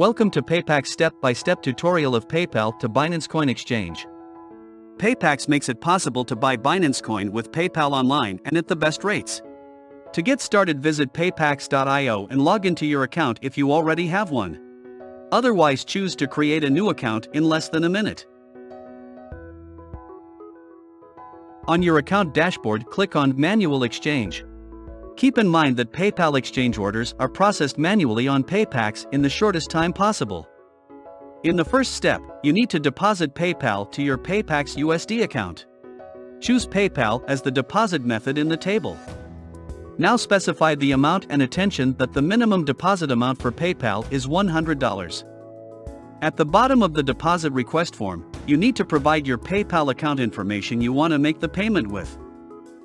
Welcome to PayPax step-by-step tutorial of PayPal to Binance Coin exchange. PayPax makes it possible to buy Binance Coin with PayPal online and at the best rates. To get started, visit paypax.io and log into your account if you already have one. Otherwise, choose to create a new account in less than a minute. On your account dashboard, click on Manual Exchange. Keep in mind that PayPal exchange orders are processed manually on PayPax in the shortest time possible. In the first step, you need to deposit PayPal to your PayPax USD account. Choose PayPal as the deposit method in the table. Now specify the amount and attention that the minimum deposit amount for PayPal is $100. At the bottom of the deposit request form, you need to provide your PayPal account information you want to make the payment with.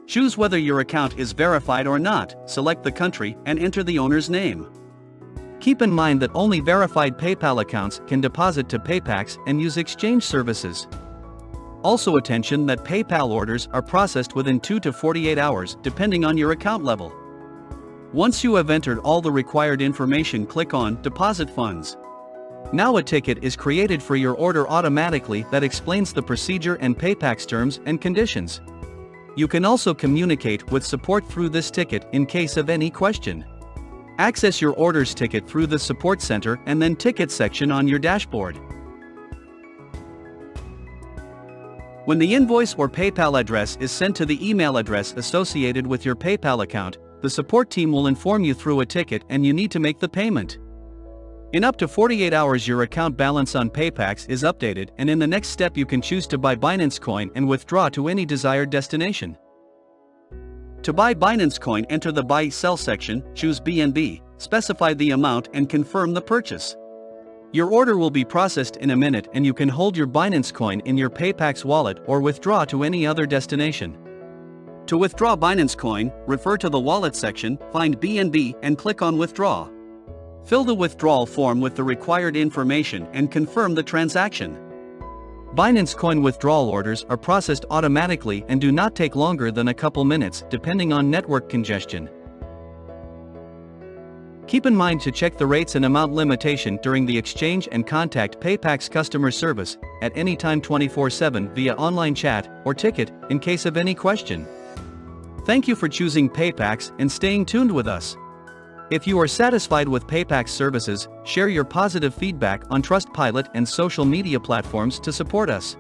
Choose whether your account is verified or not, select the country, and enter the owner's name. Keep in mind that only verified PayPal accounts can deposit to PayPax and use exchange services. Also, attention that PayPal orders are processed within 2 to 48 hours depending on your account level. Once you have entered all the required information, click on Deposit Funds. Now a ticket is created for your order automatically that explains the procedure and PayPax terms and conditions. You can also communicate with support through this ticket in case of any question. Access your orders ticket through the support center and then ticket section on your dashboard. When the invoice or PayPal address is sent to the email address associated with your PayPal account, the support team will inform you through a ticket and you need to make the payment. In up to 48 hours your account balance on PayPax is updated, and in the next step you can choose to buy Binance Coin and withdraw to any desired destination. To buy Binance Coin, enter the Buy/Sell section, choose BNB, specify the amount and confirm the purchase. Your order will be processed in a minute and you can hold your Binance Coin in your PayPax wallet or withdraw to any other destination. To withdraw Binance Coin, refer to the Wallet section, find BNB and click on Withdraw. Fill the withdrawal form with the required information and confirm the transaction. Binance Coin withdrawal orders are processed automatically and do not take longer than a couple minutes depending on network congestion. Keep in mind to check the rates and amount limitation during the exchange and contact PayPax customer service at any time 24/7 via online chat or ticket in case of any question. Thank you for choosing PayPax and staying tuned with us. If you are satisfied with PayPax services, share your positive feedback on Trustpilot and social media platforms to support us.